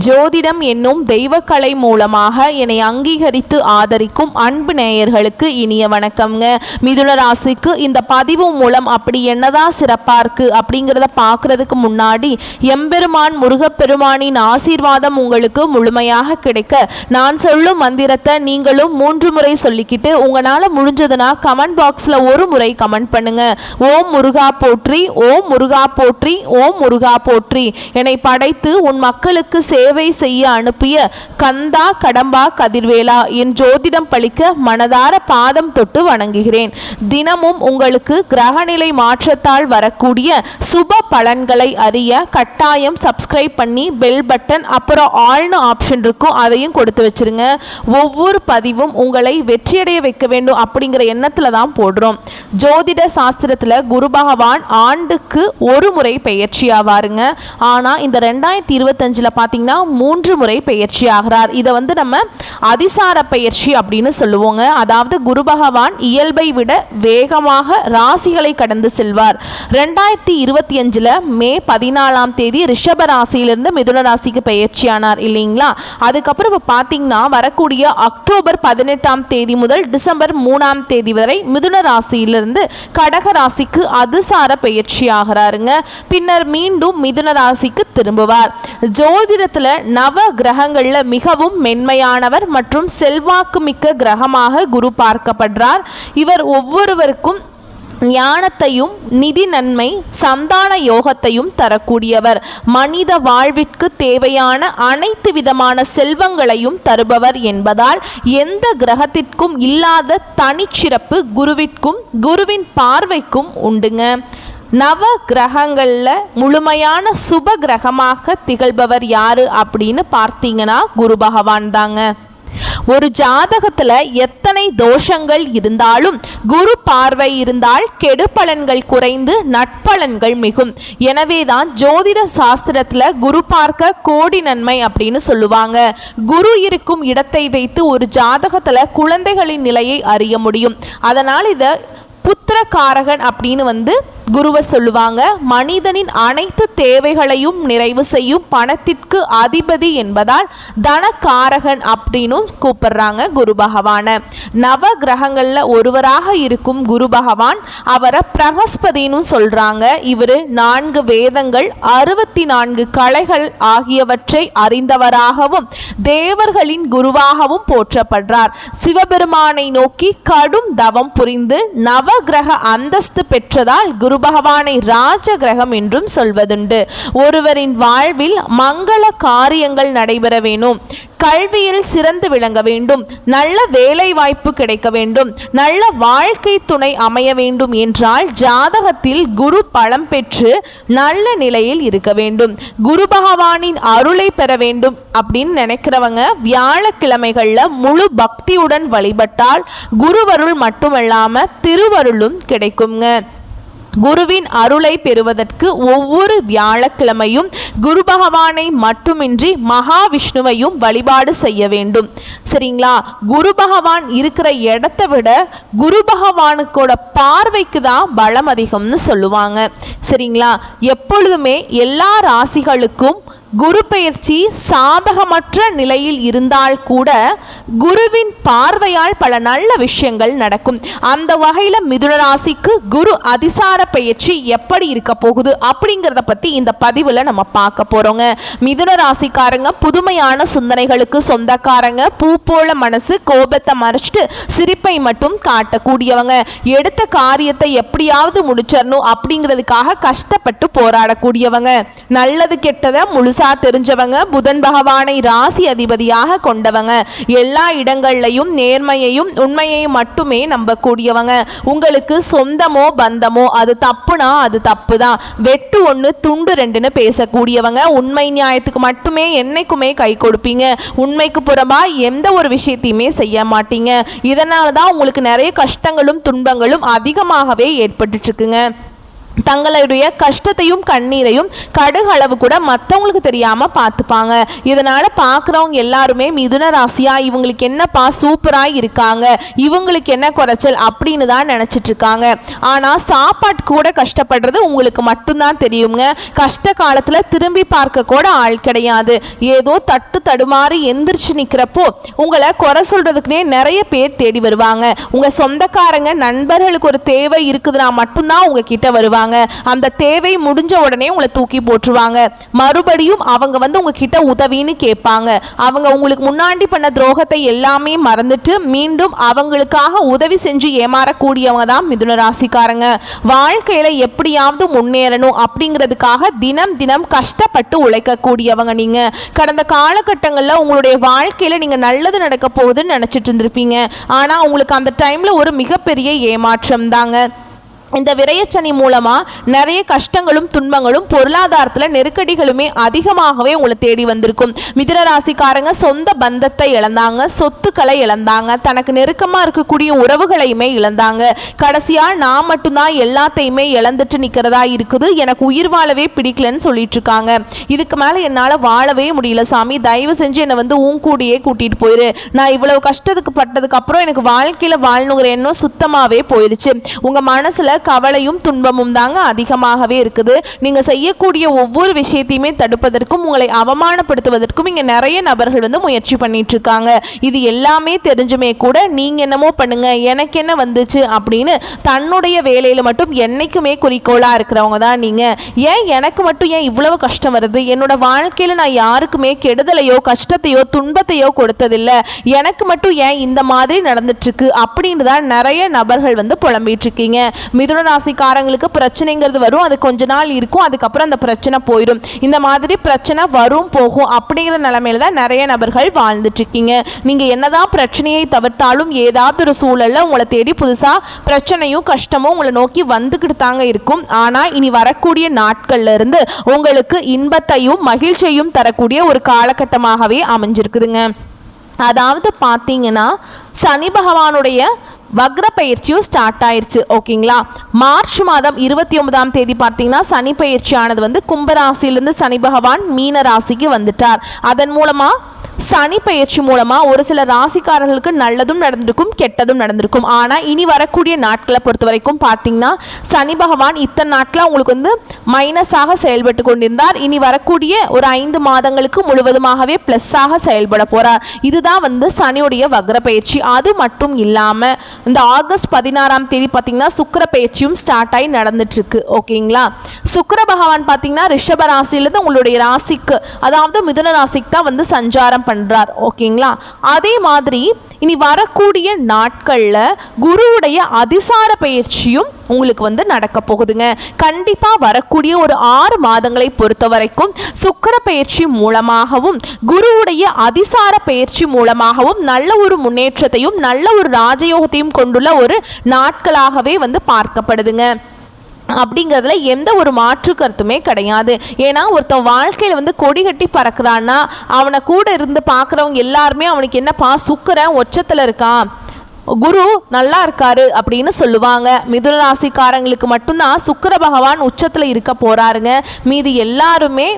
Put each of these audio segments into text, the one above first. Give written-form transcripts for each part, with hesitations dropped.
ஜோதிடம் என்னும் தெய்வக்கலை மூலமாக என்னை அங்கீகரித்து ஆதரிக்கும் அன்பு நேயர்களுக்கு இனிய வணக்கம்ங்க. மிதுன ராசிக்கு இந்த பதிவு மூலம் அப்படி என்னதான் சிறப்பாக இருக்குது அப்படிங்கிறத பார்க்குறதுக்கு முன்னாடி எம்பெருமான் முருகப்பெருமானின் ஆசீர்வாதம் உங்களுக்கு முழுமையாக கிடைக்க நான் சொல்லும் மந்திரத்தை நீங்களும் 3 முறை சொல்லிக்கிட்டு உங்களால் முடிஞ்சதுன்னா கமெண்ட் பாக்ஸில் ஒரு முறை கமெண்ட் பண்ணுங்க. ஓம் முருகா போற்றி, ஓம் முருகா போற்றி, ஓம் முருகா போற்றி. என்னை படைத்து உன் மக்களுக்கு சேவை செய்ய அனுப்பிய கந்தா கடம்பா கதிர்வேலா என் ஜோதிடம் பழிக்க மனதார பாதம் தொட்டு வணங்குகிறேன். தினமும் உங்களுக்கு கிரகநிலை மாற்றத்தால் வரக்கூடிய சுப பலன்களை அறிய கட்டாயம் சப்ஸ்கிரைப் பண்ணி பெல் பட்டன் அப்புறம் ஆல்னு ஆப்ஷன் இருக்கும், அதையும் கொடுத்து வச்சிருங்க. ஒவ்வொரு பதிவும் உங்களை வெற்றியடைய வைக்க வேண்டும் அப்படிங்கிற எண்ணத்தில் தான் போடுறோம். ஜோதிட சாஸ்திரத்தில் குரு பகவான் ஆண்டுக்கு ஒரு முறை பெயர்ச்சி ஆவாருங்க. ஆனால் இந்த 2025 பார்த்தீங்கன்னா 3 முறை பெயர்ச்சி ஆகிறார். இதை நம்ம அதிசார பெயர்ச்சி அப்படின்னு சொல்லுவோங்க. அதாவது குரு பகவான் இயல்பை விட வேகமாக ராசிகளை கடந்து செல்வார். 2025 மே 14ஆம் தேதி ரிஷப ராசியிலிருந்து மிதுன ராசிக்கு பெயர்ச்சியானார் இல்லைங்களா. அதுக்கப்புறம் இப்போ பார்த்தீங்கன்னா வரக்கூடிய அக்டோபர் 18ஆம் தேதி முதல் டிசம்பர் 3ஆம் தேதி வரை மிதுன ராசியிலிருந்து கடக ராசிக்கு அதிசார பெயர்ச்சி ஆகிறாருங்க. பின்னர் மீண்டும் மிதுன ராசிக்கு திரும்புவார். ஜோதிடத்தில் நவ கிரகங்கள்ல மிகவும் மென்மையானவர் மற்றும் செல்வாக்கு மிக்க கிரகமாக குரு பார்க்கப்படுறார். இவர் ஒவ்வொருவருக்கும் ஞானத்தையும் நிதி நன்மை சந்தான யோகத்தையும் தரக்கூடியவர். மனித வாழ்விற்கு தேவையான அனைத்து விதமான செல்வங்களையும் தருபவர் என்பதால் எந்த கிரகத்திற்கும் இல்லாத தனிச்சிறப்பு குருவிற்கும் குருவின் பார்வைக்கும் உண்டுங்க. நவ கிரகங்களில் முழுமையான சுப கிரகமாக திகழ்பவர் யாரு அப்படின்னு பார்த்தீங்கன்னா குரு பகவான் தாங்க. ஒரு ஜாதகத்தில் எத்தனை தோஷங்கள் இருந்தாலும் குரு பார்வை இருந்தால் கெடு பலன்கள் குறைந்து நட்பலன்கள் மிகும். எனவே தான் ஜோதிட சாஸ்திரத்தில் குரு பார்க்க கோடி நன்மை அப்படின்னு சொல்லுவாங்க. குரு இருக்கும் இடத்தை வைத்து ஒரு ஜாதகத்தில் குழந்தைகளின் நிலையை அறிய முடியும். அதனால் இதை புத்திரகாரகன் அப்படின்னு குருவை சொல்லுவாங்க. மனிதனின் அனைத்து தேவைகளையும் நிறைவு செய்யும் பணத்திற்கு அதிபதி என்பதால் தனகாரகன் அப்படின்னு கூப்பிடுறாங்க குரு பகவானை. நவ கிரகங்கள்ல ஒருவராக இருக்கும் குரு பகவான் அவரை பிரகஸ்பதினு சொல்றாங்க. இவர் 4 வேதங்கள் 64 கலைகள் ஆகியவற்றை அறிந்தவராகவும் தேவர்களின் குருவாகவும் போற்றப்படுறார். சிவபெருமானை நோக்கி கடும் தவம் புரிந்து நவ கிரக அந்தஸ்து பெற்றதால் குரு பகவானை ராஜ கிரகம் என்றும் சொல்வதுண்டு. ஒருவரின் வாழ்வில் மங்கள காரியங்கள் நடைபெற வேண்டும், கல்வியில் சிறந்து விளங்க வேண்டும், நல்ல வேலை வாய்ப்பு கிடைக்க வேண்டும், நல்ல வாழ்க்கை துணை அமைய வேண்டும் என்றால் ஜாதகத்தில் குரு பலம் பெற்று நல்ல நிலையில் இருக்க வேண்டும். குரு பகவானின் அருளை பெற வேண்டும் அப்படின்னு நினைக்கிறவங்க வியாழக்கிழமைகள்ல முழு பக்தியுடன் வழிபட்டால் குருவருள் மட்டுமல்லாம திருவருளும் கிடைக்குங்க. குருவின் அருளை பெறுவதற்கு ஒவ்வொரு வியாழக்கிழமையும் குரு பகவானை மட்டுமின்றி மகாவிஷ்ணுவையும் வழிபாடு செய்ய வேண்டும். சரிங்களா. குரு பகவான் இருக்கிற இடத்தை விட குரு பகவானுக்கோட பார்வைக்கு தான் பலம் அதிகம்னு சொல்லுவாங்க. சரிங்களா. எப்பொழுதுமே எல்லா ராசிகளுக்கும் குரு பெயர்ச்சி சாதகமற்ற நிலையில் இருந்தால் கூட குருவின் பார்வையால் பல நல்ல விஷயங்கள் நடக்கும். அந்த வகையில் மிதுன ராசிக்கு குரு அதிசார பெயர்ச்சி எப்படி இருக்க போகுது அப்படிங்கிறத பற்றி இந்த பதிவில் நம்ம பார்க்க போகிறோங்க. மிதுன ராசிக்காரங்க புதுமையான சிந்தனைகளுக்கு சொந்தக்காரங்க. பூ போல மனசு, கோபத்தை மறைச்சிட்டு சிரிப்பை மட்டும் காட்டக்கூடியவங்க. எடுத்த காரியத்தை எப்படியாவது முடிச்சிடணும் அப்படிங்கிறதுக்காக கஷ்டப்பட்டு போராடக்கூடியவங்க. நல்லது கெட்டதை முழு தெரிஞ்சவங்க. புதன் பகவானை ராசி அதிபதியாக கொண்டவங்க. எல்லா இடங்கள்லையும் நேர்மையையும் உண்மையையும் மட்டுமே நம்பக்கூடியவங்க. உங்களுக்கு சொந்தமோ பந்தமோ அது தப்புனா அது தப்பு தான், வெட்டு 1 துண்டு 2ன்னு பேசக்கூடியவங்க. உண்மை நியாயத்துக்கு மட்டுமே என்னைக்குமே கை கொடுப்பீங்க. உண்மைக்கு புறம்பா எந்த ஒரு விஷயத்தையுமே செய்ய மாட்டீங்க. இதனால தான் உங்களுக்கு நிறைய கஷ்டங்களும் துன்பங்களும் அதிகமாகவே ஏற்பட்டு இருக்குங்க. தங்களுடைய கஷ்டத்தையும் கண்ணீரையும் கடுகளவு கூட மற்றவங்களுக்கு தெரியாமல் பார்த்துப்பாங்க. இதனால் பார்க்குறவங்க எல்லாருமே மிதுன ராசியா இவங்களுக்கு என்னப்பா சூப்பராக இருக்காங்க, இவங்களுக்கு என்ன குறைச்சல் அப்படின்னு தான் நினச்சிட்டு இருக்காங்க. ஆனால் சாப்பாட்டு கூட கஷ்டப்படுறது உங்களுக்கு மட்டும்தான் தெரியுங்க. கஷ்ட காலத்தில் திரும்பி பார்க்க கூட ஆள் கிடையாது. ஏதோ தட்டு தடுமாறி எந்திரிச்சு நிற்கிறப்போ உங்களை குறை சொல்கிறதுக்குனே நிறைய பேர் தேடி வருவாங்க. உங்கள் சொந்தக்காரங்க நண்பர்களுக்கு ஒரு தேவை இருக்குதுன்னா மட்டும்தான் உங்ககிட்ட வருவாங்க. அந்த தேவை முடிஞ்ச உடனே உங்களை தூக்கி போட்டுருவாங்க. மறுபடியும் அவங்க வந்து உங்ககிட்ட உதவின்னு கேட்பாங்க. அவங்க உங்களுக்கு முன்னாடி பண்ண துரோகத்தை எல்லாமே மறந்துட்டு மீண்டும் அவங்களுக்காக உதவி செஞ்சு ஏமாறக்கூடியவங்க தான் மிதுன ராசிக்காரங்க. வாழ்க்கையில எப்படியாவது முன்னேறணும் அப்படிங்கிறதுக்காக தினம் தினம் கஷ்டப்பட்டு உழைக்கக்கூடியவங்க. நீங்க கடந்த காலகட்டங்களில் உங்களுடைய வாழ்க்கையில நீங்க நல்லது நடக்க போகுதுன்னு நினைச்சிட்டு இருந்திருப்பீங்க. ஆனா உங்களுக்கு அந்த டைம்ல ஒரு மிகப்பெரிய ஏமாற்றம் தாங்க. இந்த விரயச்சனி மூலமாக நிறைய கஷ்டங்களும் துன்பங்களும் பொருளாதாரத்தில் நெருக்கடிகளுமே அதிகமாகவே உங்களை தேடி வந்திருக்கும். மிதுன ராசிக்காரங்க சொந்த பந்தத்தை இழந்தாங்க, சொத்துக்களை இழந்தாங்க, தனக்கு நெருக்கமாக இருக்கக்கூடிய உறவுகளையுமே இழந்தாங்க. கடைசியாக நான் மட்டும்தான் எல்லாத்தையுமே இழந்துட்டு நிற்கிறதா இருக்குது, எனக்கு உயிர் வாழவே பிடிக்கலன்னு சொல்லிட்டு இருக்காங்க. இதுக்கு மேலே என்னால் வாழவே முடியல சாமி, தயவு செஞ்சு என்னை வந்து கூடியே கூட்டிகிட்டு போயிரு. நான் இவ்வளவு கஷ்டத்துக்கு பட்டதுக்கு அப்புறம் எனக்கு வாழ்க்கையில் வாழணுங்கிற எண்ணம் சுத்தமாகவே போயிடுச்சு. உங்கள் மனசில் கவலையும் துன்பமும் தாங்க அதிகமாகவே இருக்குது. நீங்க செய்யக்கூடிய ஒவ்வொரு விஷயத்தையுமே தடுப்பதற்கும் உங்களை அவமானப்படுத்துவதற்கும் இங்க நிறைய நபர்கள் வந்து முயற்சி பண்ணிட்டு இருக்காங்க. இது எல்லாமே தெரிஞ்சுமே கூட நீங்க என்னமோ பண்ணுங்க எனக்கு என்ன வந்துச்சு அப்படின்னு தன்னுடைய வேலையில மட்டும் என்னைக்குமே குறிக்கோளா இருக்கிறவங்க தான் நீங்க. ஏன் எனக்கு மட்டும் ஏன் இவ்வளவு கஷ்டம் வருது, என்னோட வாழ்க்கையில நான் யாருக்குமே கெடுதலையோ கஷ்டத்தையோ துன்பத்தையோ கொடுத்ததில்லை, எனக்கு மட்டும் ஏன் இந்த மாதிரி நடந்துட்டு இருக்கு அப்படின்னு தான் நிறைய நபர்கள் வந்து புலம்பிட்டு இருக்கீங்க. மிதுன ராசிக்காரங்களுக்கு பிரச்சனைங்கிறது வரும், அது கொஞ்ச நாள் இருக்கும், அதுக்கப்புறம் அந்த பிரச்சனை போயிடும். இந்த மாதிரி பிரச்சனை வரும் போகும் அப்படிங்கிற நிலைமையில தான் நிறைய நபர்கள் வாழ்ந்துட்டு இருக்கீங்க. நீங்க என்னதான் பிரச்சனையை தவிர்த்தாலும் ஏதாவது ஒரு சூழல்ல உங்களை தேடி புதுசா பிரச்சனையும் கஷ்டமும் உங்களை நோக்கி வந்துக்கிட்டு தாங்க இருக்கும். ஆனா இனி வரக்கூடிய நாட்கள்ல இருந்து உங்களுக்கு இன்பத்தையும் மகிழ்ச்சியையும் தரக்கூடிய ஒரு காலகட்டமாகவே அமைஞ்சிருக்குதுங்க. அதாவது பார்த்தீங்கன்னா சனி பகவானுடைய வக்ர பயிற்சியும் ஸ்டார்ட் ஆயிடுச்சு. ஓகேங்களா, மார்ச் மாதம் 29ஆம் தேதி பார்த்தீங்கன்னா சனி பயிற்சியானது வந்து கும்பராசிலிருந்து சனி பகவான் மீன ராசிக்கு வந்துட்டார். அதன் மூலமாக சனி பயிற்சி மூலமாக ஒரு சில ராசிக்காரர்களுக்கு நல்லதும் நடந்திருக்கும் கெட்டதும் நடந்திருக்கும். ஆனால் இனி வரக்கூடிய நாட்களை பொறுத்த வரைக்கும் பார்த்தீங்கன்னா சனி பகவான் இத்தனை நாட்கள் உங்களுக்கு வந்து மைனஸாக செயல்பட்டு கொண்டிருந்தார். இனி வரக்கூடிய ஒரு 5 மாதங்களுக்கு முழுவதுமாகவே ப்ளஸ்ஸாக செயல்பட போகிறார். இதுதான் வந்து சனியுடைய வக்ர பயிற்சி. அது மட்டும் இல்லாமல் இந்த ஆகஸ்ட் 16ஆம் தேதி பார்த்தீங்கன்னா சுக்கிர பயிற்சியும் ஸ்டார்ட் ஆகி நடந்துட்டுருக்கு. ஓகேங்களா, சுக்கிர பகவான் பார்த்தீங்கன்னா ரிஷப ராசியிலேருந்து உங்களுடைய ராசிக்கு அதாவது மிதுன ராசிக்கு தான் வந்து சஞ்சாரம் பண்றார். ஓகேங்களா, அதே மாதிரி இனி வரக்கூடிய நாட்கள்ல குருவுடைய அதிசார பயிற்சியும் உங்களுக்கு வந்து நடக்க போகுதுங்க. கண்டிப்பா வரக்கூடிய ஒரு 6 மாதங்களை பொறுத்த வரைக்கும் சுக்கிர பயிற்சி மூலமாகவும் குருவுடைய அதிசார பயிற்சி மூலமாகவும் நல்ல ஒரு முன்னேற்றத்தையும் நல்ல ஒரு ராஜயோகத்தையும் கொண்டுள்ள ஒரு நாட்களாகவே வந்து பார்க்கப்படுதுங்க. அப்படிங்கிறதுல எந்த ஒரு மாற்று கருத்துமே கிடையாது. ஏன்னா ஒருத்தன் வாழ்க்கையில் வந்து கொடி கட்டி பறக்கிறான்னா அவனை கூட இருந்து பார்க்குறவங்க எல்லாருமே அவனுக்கு என்னப்பா சுக்கிரன் உச்சத்தில் இருக்கான், குரு நல்லா இருக்காரு அப்படின்னு சொல்லுவாங்க. மிதுன ராசிக்காரங்களுக்கு மட்டும்தான் சுக்கிர பகவான் உச்சத்தில் இருக்க போறாருங்க. மீதி எல்லாருமே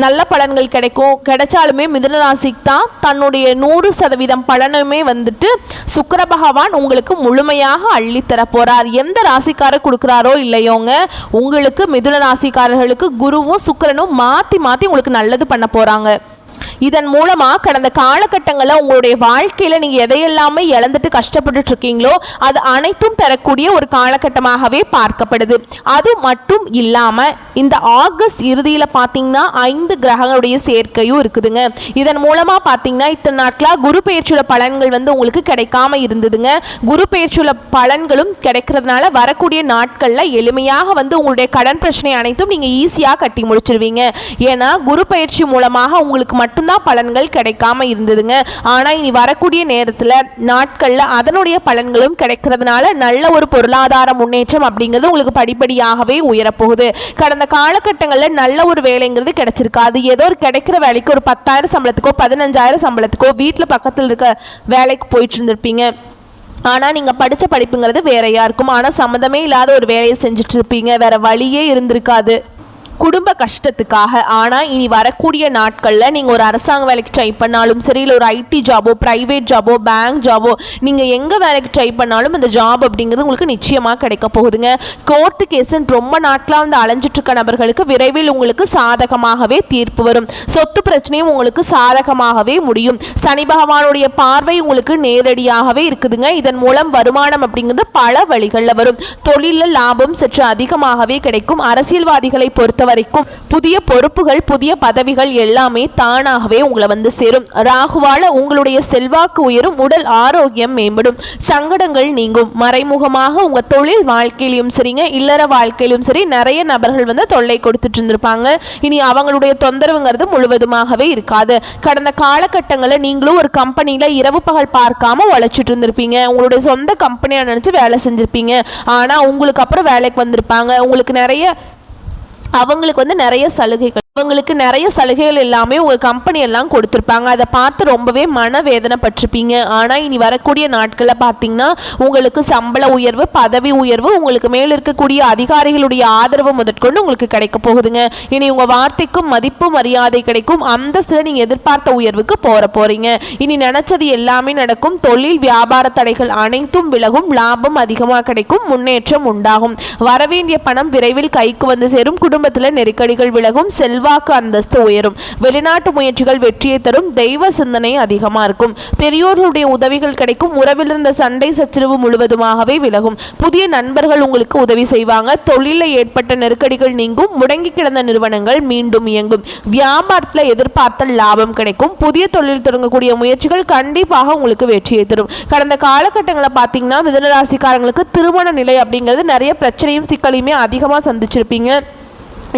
நல்ல பலன்கள் கிடைச்சாலுமே மிதுன ராசிக்கு தான் தன்னுடைய 100% பலனுமே வந்துட்டு சுக்கிர பகவான் உங்களுக்கு முழுமையாக அள்ளித்தர போறார். எந்த ராசிக்காரர் கொடுக்குறாரோ இல்லையோங்க, உங்களுக்கு மிதுன ராசிக்காரர்களுக்கு குருவும் சுக்கிரனும் மாற்றி மாற்றி உங்களுக்கு நல்லது பண்ண போறாங்க. இதன் மூலமாக கடந்த காலகட்டங்களில் உங்களுடைய வாழ்க்கையில் நீங்கள் எதையெல்லாமே இழந்துட்டு கஷ்டப்பட்டு இருக்கீங்களோ அது அனைத்தும் பெறக்கூடிய ஒரு காலகட்டமாகவே பார்க்கப்படுது. அது மட்டும் இல்லாமல் இந்த ஆகஸ்ட் இறுதியில் பார்த்தீங்கன்னா 5 கிரகங்களுடைய சேர்க்கையும் இருக்குதுங்க. இதன் மூலமாக பார்த்தீங்கன்னா இத்தனை நாட்களாக குரு பெயர்ச்சியோட பலன்கள் வந்து உங்களுக்கு கிடைக்காம இருந்ததுங்க. குரு பெயர்ச்சியோட பலன்களும் கிடைக்கிறதுனால வரக்கூடிய நாட்களில் எளிமையாக வந்து உங்களுடைய கடன் பிரச்சனை அனைத்தும் நீங்கள் ஈஸியாக கட்டி முடிச்சிருவீங்க. ஏன்னா குரு பயிற்சி மூலமாக உங்களுக்கு மட்டும்தான் பலன்கள் கிடைக்காம இருந்ததுங்க. ஆனா இனி வரக்கூடிய நேரத்தில் நாட்கள்ல அதனுடைய பலன்களும் கிடைக்கிறதுனால நல்ல ஒரு பொருளாதார முன்னேற்றம் அப்படிங்கிறது உங்களுக்கு படிப்படியாகவே உயரப்போகுது. கடந்த காலகட்டங்களில் நல்ல ஒரு வேலைங்கிறது கிடைச்சிருக்காது. ஏதோ ஒரு கிடைக்கிற வேலைக்கு ஒரு 10,000 சம்பளத்துக்கோ 15,000 சம்பளத்துக்கோ வீட்டில் பக்கத்தில் இருக்க வேலைக்கு போயிட்டு இருந்திருப்பீங்க. ஆனால் நீங்கள் படித்த படிப்புங்கிறது வேறையாக இருக்கும். ஆனால் சம்மந்தமே இல்லாத ஒரு வேலையை செஞ்சுட்டு இருப்பீங்க, வேறு வழியே இருந்திருக்காது குடும்ப கஷ்டத்துக்காக. ஆனால் இனி வரக்கூடிய நாட்களில் நீங்கள் ஒரு அரசாங்க வேலைக்கு ட்ரை பண்ணாலும் சரி, இல்லை ஒரு ஐடி ஜாபோ, ப்ரைவேட் ஜாபோ, பேங்க் ஜாபோ, நீங்கள் எங்கே வேலைக்கு ட்ரை பண்ணாலும் இந்த ஜாப் அப்படிங்கிறது உங்களுக்கு நிச்சயமாக கிடைக்க போகுதுங்க. கோர்ட்டு கேஸுன்னு ரொம்ப நாட்களாக வந்து அலைஞ்சிட்ருக்க நபர்களுக்கு விரைவில் உங்களுக்கு சாதகமாகவே தீர்ப்பு வரும். சொத்து பிரச்சனையும் உங்களுக்கு சாதகமாகவே முடியும். சனி பகவானுடைய பார்வை உங்களுக்கு நேரடியாகவே இருக்குதுங்க. இதன் மூலம் வருமானம் அப்படிங்கிறது பல வழிகளில் வரும். தொழிலில் லாபம் சற்று அதிகமாகவே கிடைக்கும். அரசியல்வாதிகளை பொறுத்த வரைக்கும் புதிய பொறுப்புகள், புதிய பதவிகள் எல்லாமே தானாகவே உங்களை வந்து சேரும். ராகுவால உங்களுடைய செல்வாக்கு உயரும், உடல் ஆரோக்கியம் மேம்படும், சங்கடங்கள் நீங்கும். மறைமுகமாக உங்க தொழில் வாழ்க்கையிலும் சரிங்க, இல்லற வாழ்க்கையிலும் சரி, நிறைய நபர்கள் வந்து தொல்லை கொடுத்துட்டு இருந்திருப்பாங்க. இனி அவங்களுடைய தொந்தரவுங்கிறது முழுவதுமாகவே இருக்காது. கடந்த காலகட்டங்களில் நீங்களும் ஒரு கம்பெனியில் இரவு பகல் பார்க்காம உழைச்சிட்டு இருந்திருப்பீங்க. உங்களுடைய சொந்த கம்பெனியாக நினச்சி வேலை செஞ்சுருப்பீங்க. ஆனால் உங்களுக்கு அப்புறம் வேலைக்கு வந்திருப்பாங்க. அவங்களுக்கு வந்து நிறைய சலுகைகள், அவங்களுக்கு நிறைய சலுகைகள் எல்லாமே உங்கள் கம்பெனி எல்லாம் கொடுத்துருப்பாங்க. அதை பார்த்து ரொம்பவே மனவேதனைப்பட்டிருப்பீங்க. ஆனால் இனி வரக்கூடிய நாட்களில் பார்த்தீங்கன்னா உங்களுக்கு சம்பள உயர்வு, பதவி உயர்வு, உங்களுக்கு மேல் இருக்கக்கூடிய அதிகாரிகளுடைய ஆதரவு முதற்கொண்டு உங்களுக்கு கிடைக்க போகுதுங்க. இனி உங்கள் வார்த்தைக்கும் மதிப்பு மரியாதை கிடைக்கும். அந்தஸ்தில் நீங்கள் எதிர்பார்த்த உயர்வுக்கு போகிறீங்க. இனி நினைச்சது எல்லாமே நடக்கும். தொழில் வியாபார தடைகள் அனைத்தும் விலகும். லாபம் அதிகமாக கிடைக்கும். முன்னேற்றம் உண்டாகும். வரவேண்டிய பணம் விரைவில் கைக்கு வந்து சேரும். குடும்பத்தில் நெருக்கடிகள் விலகும். செல்வாக்கு அந்தஸ்து உயரும். வெளிநாட்டு முயற்சிகள் வெற்றியை தரும். தெய்வ சிந்தனை அதிகமாக இருக்கும். பெரியோர்களுடைய உதவிகள் கிடைக்கும். உறவில் இருந்த சண்டை சச்சரவு முழுவதுமாகவே விலகும். புதிய நண்பர்கள் உங்களுக்கு உதவி செய்வாங்க. தொழிலில் ஏற்பட்ட நெருக்கடிகள் நீங்கும். முடங்கி கிடந்த நிறுவனங்கள் மீண்டும் இயங்கும். வியாபாரத்தில் எதிர்பார்த்த லாபம் கிடைக்கும். புதிய தொழில் தொடங்கக்கூடிய முயற்சிகள் கண்டிப்பாக உங்களுக்கு வெற்றியை தரும். கடந்த காலகட்டங்களை பார்த்தீங்கன்னா மிதுன ராசிக்காரங்களுக்கு திருமண நிலை அப்படிங்கிறது நிறைய பிரச்சனையும் சிக்கலையுமே அதிகமாக சந்திச்சிருப்பீங்க.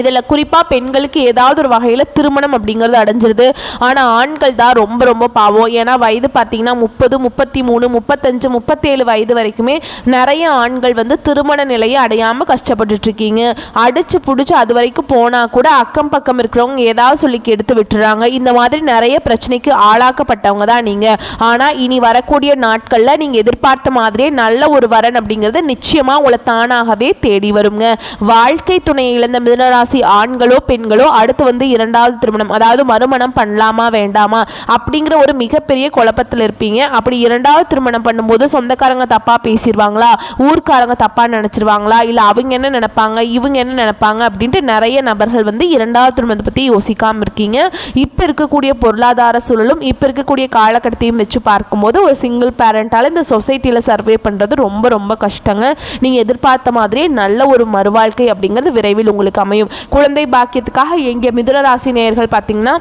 இதில் குறிப்பாக பெண்களுக்கு ஏதாவது ஒரு வகையில் திருமணம் அப்படிங்கிறது அடைஞ்சிருது. ஆனால் ஆண்கள் தான் ரொம்ப ரொம்ப பாவம். ஏன்னா வயது பார்த்திங்கன்னா 30, 33, 35, 37 வயது வரைக்குமே நிறைய ஆண்கள் வந்து திருமண நிலையை அடையாமல் கஷ்டப்பட்டுட்ருக்கீங்க. அடித்து பிடிச்சி அது வரைக்கும் போனால் கூட அக்கம் பக்கம் இருக்கிறவங்க ஏதாவது சொல்லி எடுத்து விட்டுறாங்க. இந்த மாதிரி நிறைய பிரச்சனைக்கு ஆளாக்கப்பட்டவங்க தான் நீங்கள். ஆனால் இனி வரக்கூடிய நாட்களில் நீங்கள் எதிர்பார்த்த மாதிரியே நல்ல ஒரு வரன் அப்படிங்கிறது நிச்சயமாக உங்களை தானாகவே தேடி வருங்க. வாழ்க்கை துணையை இழந்த மிதுன ராசி ஆண்களோ பெண்களோ அடுத்து வந்து இரண்டாவது திருமணம், அதாவது மறுமணம் பண்ணலாமா வேண்டாமா அப்படிங்கிற ஒரு மிகப்பெரிய குழப்பத்தில் இருப்பீங்க. அப்படி இரண்டாவது திருமணம் பண்ணும்போது சொந்தக்காரங்க தப்பா பேசிடுவாங்களா, ஊர்க்காரங்க தப்பா நினைச்சிருவாங்களா, இல்லை அவங்க என்ன நினைப்பாங்க, இவங்க என்ன நினைப்பாங்க அப்படின்ட்டு நிறைய நபர்கள் வந்து இரண்டாவது திருமணத்தை பற்றி யோசிக்காமல் இருக்கீங்க. இப்போ இருக்கக்கூடிய பொருளாதார சூழலும் இப்போ இருக்கக்கூடிய காலகட்டத்தையும் வச்சு பார்க்கும்போது ஒரு சிங்கிள் பேரண்டால் இந்த சொசைட்டியில் சர்வே பண்ணுறது ரொம்ப ரொம்ப கஷ்டங்க. நீங்கள் எதிர்பார்த்த மாதிரியே நல்ல ஒரு மறுவாழ்க்கை அப்படிங்கிறது விரைவில் உங்களுக்கு அமையும். குழந்தை பாக்கியத்துக்காக எங்கே மிதுன ராசி நேயர்கள் பார்த்தீங்கன்னா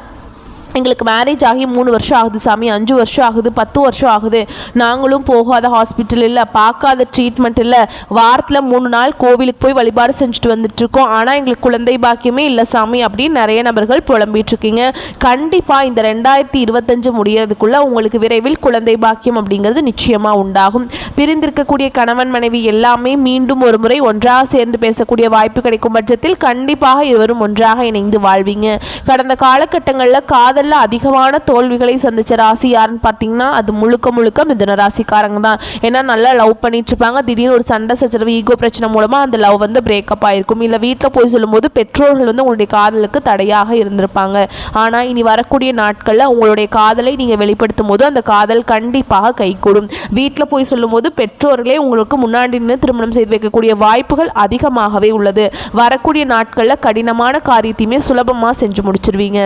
எங்களுக்கு மேரேஜ் ஆகி 3 வருஷம் ஆகுது சாமி, 5 வருஷம் ஆகுது, 10 வருஷம் ஆகுது, நாங்களும் போகாத ஹாஸ்பிட்டல் இல்லை, பார்க்காத ட்ரீட்மெண்ட் இல்லை, வாரத்தில் 3 நாள் கோவிலுக்கு போய் வழிபாடு செஞ்சுட்டு வந்துட்டுருக்கோம், ஆனால் எங்களுக்கு குழந்தை பாக்கியமே இல்லை சாமி அப்படின்னு நிறைய நபர்கள் புலம்பிகிட்ருக்கீங்க. கண்டிப்பாக இந்த 2025 முடியறதுக்குள்ளே உங்களுக்கு விரைவில் குழந்தை பாக்கியம் அப்படிங்கிறது நிச்சயமாக உண்டாகும். பிரிந்திருக்கக்கூடிய கணவன் மனைவி எல்லாமே மீண்டும் ஒரு முறை ஒன்றாக சேர்ந்து பேசக்கூடிய வாய்ப்பு கிடைக்கும் பட்சத்தில் கண்டிப்பாக இருவரும் ஒன்றாக இணைந்து வாழ்வீங்க. கடந்த காலகட்டங்களில் காதல் அதிகமான தோல்விகளை சந்திச்ச ராசி யாருன்னு பார்த்தீங்கன்னா அது முழுக்க மிதுன ராசிக்காரங்க தான். ஏன்னா நல்லா லவ் பண்ணிட்டு இருப்பாங்க. திடீர்னு ஒரு சண்டை சச்சரவு, ஈகோ பிரச்சனை மூலமாக அந்த லவ் வந்து பிரேக்கப் ஆயிருக்கும். இல்லை வீட்டில் போய் சொல்லும்போது பெற்றோர்கள் வந்து உங்களுடைய காதலுக்கு தடையாக இருந்திருப்பாங்க. ஆனால் இனி வரக்கூடிய நாட்களில் உங்களுடைய காதலை நீங்கள் வெளிப்படுத்தும் போது அந்த காதல் கண்டிப்பாக கைகூடும். வீட்டில் போய் சொல்லும் போது பெற்றோர்களே உங்களுக்கு முன்னாடி நின்று திருமணம் செய்து வைக்கக்கூடிய வாய்ப்புகள் அதிகமாகவே உள்ளது. வரக்கூடிய நாட்களில் கடினமான காரியத்தையுமே சுலபமாக செஞ்சு முடிச்சிருவீங்க.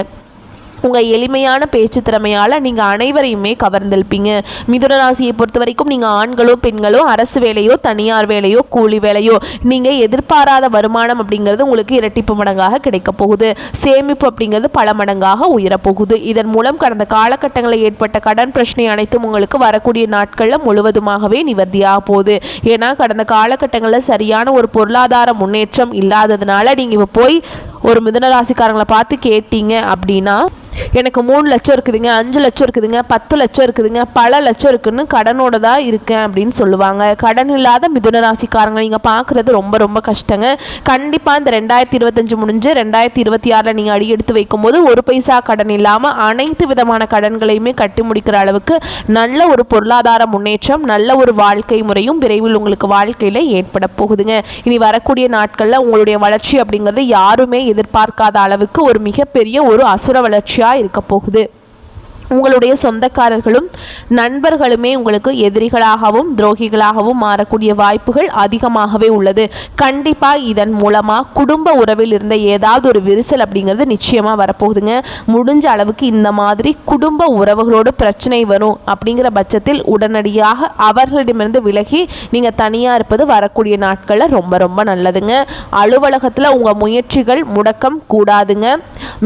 உங்கள் எளிமையான பேச்சு திறமையால் நீங்கள் அனைவரையுமே கவர்ந்தெழுப்பீங்க. மிதுன ராசியை பொறுத்த வரைக்கும் நீங்கள் ஆண்களோ பெண்களோ அரசு வேலையோ தனியார் வேலையோ கூலி வேலையோ நீங்கள் எதிர்பாராத வருமானம் அப்படிங்கிறது உங்களுக்கு இரட்டிப்பு மடங்காக கிடைக்க போகுது. சேமிப்பு அப்படிங்கிறது பல மடங்காக உயரப்போகுது. இதன் மூலம் கடந்த காலகட்டங்களில் ஏற்பட்ட கடன் பிரச்சனை அனைத்தும் உங்களுக்கு வரக்கூடிய நாட்களில் முழுவதுமாகவே நிவர்த்தியாக போகுது. ஏன்னா கடந்த காலகட்டங்களில் சரியான ஒரு பொருளாதார முன்னேற்றம் இல்லாததுனால நீங்கள் இப்போ போய் ஒரு மிதுன ராசிக்காரங்களை பார்த்து கேட்டீங்க அப்படின்னா எனக்கு 3 லட்சம் இருக்குதுங்க, 5 லட்சம் இருக்குதுங்க, 10 லட்சம் இருக்குதுங்க, பல லட்சம் இருக்குன்னு கடனோட தான் இருக்கேன் அப்படின்னு சொல்லுவாங்க. கடன் இல்லாத மிதுன ராசிக்காரங்க நீங்கள் பார்க்குறது ரொம்ப ரொம்ப கஷ்டங்க. கண்டிப்பாக இந்த 2025 முடிஞ்சு 2026 நீங்கள் அடி எடுத்து வைக்கும்போது ஒரு பைசா கடன் இல்லாமல் அனைத்து விதமான கடன்களையுமே கட்டி முடிக்கிற அளவுக்கு நல்ல ஒரு பொருளாதார முன்னேற்றம், நல்ல ஒரு வாழ்க்கை முறையும் விரைவில் உங்களுக்கு வாழ்க்கையில் ஏற்பட போகுதுங்க. இனி வரக்கூடிய நாட்களில் உங்களுடைய வளர்ச்சி அப்படிங்கிறது யாருமே எதிர்பார்க்காத அளவுக்கு ஒரு மிகப்பெரிய ஒரு அசுர வளர்ச்சியாக இருக்க போகுது. உங்களுடைய சொந்தக்காரர்களும் நண்பர்களுமே உங்களுக்கு எதிரிகளாகவும் துரோகிகளாகவும் மாறக்கூடிய வாய்ப்புகள் அதிகமாகவே உள்ளது. கண்டிப்பாக இதன் மூலமாக குடும்ப உறவில் இருந்த ஏதாவது ஒரு விரிசல் அப்படிங்கிறது நிச்சயமாக வரப்போகுதுங்க. முடிஞ்ச அளவுக்கு இந்த மாதிரி குடும்ப உறவுகளோடு பிரச்சனை வரும் அப்படிங்கிற பட்சத்தில் உடனடியாக அவர்களிடமிருந்து விலகி நீங்கள் தனியாக இருப்பது வரக்கூடிய நாட்களில் ரொம்ப ரொம்ப நல்லதுங்க. அலுவலகத்தில் உங்கள் முயற்சிகள் முடக்கம் கூடாதுங்க.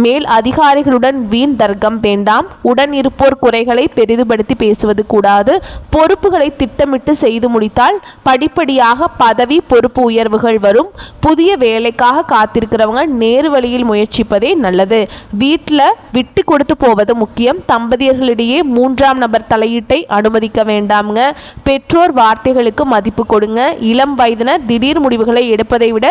மேல் அதிகாரிகளுடன் வீண் தர்க்கம் வேண்டாம். உடன் இருப்போர் குறைகளை பெரிதுபடுத்தி பேசுவது கூடாது. பொறுப்புகளை திட்டமிட்டு செய்து முடித்தால் படிப்படியாக பதவி பொறுப்பு உயர்வுகள் வரும். புதிய வேலைக்காக காத்திருக்கிறவங்க நேரு வழியில் முயற்சிப்பதே நல்லது. வீட்டில் விட்டு கொடுத்து போவது முக்கியம். தம்பதியர்களிடையே 3ஆம் நபர் தலையீட்டை அனுமதிக்க வேண்டாம்ங்க. பெற்றோர் வார்த்தைகளுக்கு மதிப்பு கொடுங்க. இளம் வயதினர் திடீர் முடிவுகளை எடுப்பதை விட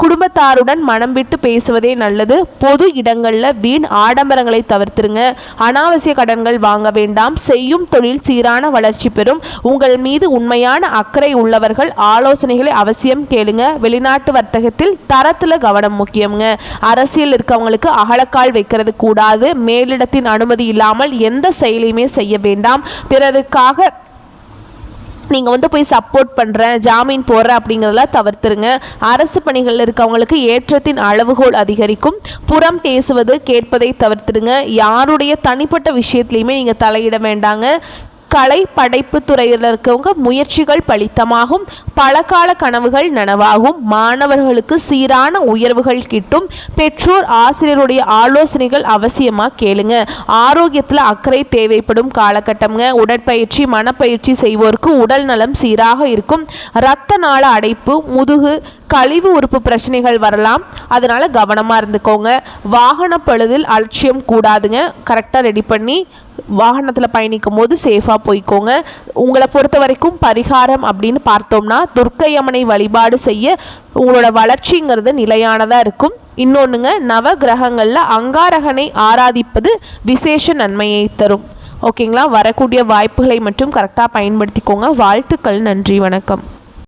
குடும்பத்தாருடன் மனம் விட்டு பேசுவதே நல்லது. பொது இடங்களில் வீண் ஆடம்பரங்களை தவிர்த்துருங்க. அனாவசிய கடன்கள் வாங்க வேண்டாம். செய்யும் தொழில் சீரான வளர்ச்சி பெறும். உங்கள் மீது உண்மையான அக்கறை உள்ளவர்கள் ஆலோசனைகளை அவசியம் கேளுங்க. வெளிநாட்டு வர்த்தகத்தில் தரத்தில் கவனம் முக்கியம்ங்க. அரசியல் இருக்கவங்களுக்கு அகலக்கால் வைக்கிறது கூடாது. மேலிடத்தின் அனுமதி இல்லாமல் எந்த செயலையுமே செய்ய வேண்டாம். பிறருக்காக நீங்கள் போய் சப்போர்ட் பண்ணுறேன், ஜாமீன் போடுறேன் அப்படிங்கிறதெல்லாம் தவிர்த்துருங்க. அரசு பணிகளில் இருக்கவங்களுக்கு ஏற்றத்தின் அளவுகோல் அதிகரிக்கும். புறம் பேசுவது கேட்பதை தவிர்த்துடுங்க. யாருடைய தனிப்பட்ட விஷயத்துலையுமே நீங்கள் தலையிட வேண்டாங்க. கலை படைப்பு துறையில் இருக்கவங்க முயற்சிகள் பலித்தமாகும். பலகால கனவுகள் நனவாகும். மாணவர்களுக்கு சீரான உயர்வுகள் கிட்டும். பெற்றோர் ஆசிரியருடைய ஆலோசனைகள் அவசியமாக கேளுங்க. ஆரோக்கியத்தில் அக்கறை தேவைப்படும் காலகட்டம்ங்க. உடற்பயிற்சி மனப்பயிற்சி செய்வோருக்கு உடல் நலம் சீராக இருக்கும். இரத்த நாள அடைப்பு, முதுகு, கழிவு உறுப்பு பிரச்சனைகள் வரலாம். அதனால் கவனமாக இருந்துக்கோங்க. வாகன பழுதில் அலட்சியம் கூடாதுங்க. கரெக்டாக ரெடி பண்ணி வாகனத்தில் பயணிக்கும் போது சேஃபாக போய்க்கோங்க. உங்களை பொறுத்த வரைக்கும் பரிகாரம் அப்படின்னு பார்த்தோம்னா துர்க்கையம்மனை வழிபாடு செய்ய உங்களோட வளர்ச்சிங்கிறது நிலையானதாக இருக்கும். இன்னொன்றுங்க, நவ கிரகங்களில் அங்காரகனை ஆராதிப்பது விசேஷ நன்மையை தரும். ஓகேங்களா? வரக்கூடிய வாய்ப்புகளை மட்டும் கரெக்டாக பயன்படுத்திக்கோங்க. வாழ்த்துக்கள். நன்றி. வணக்கம்.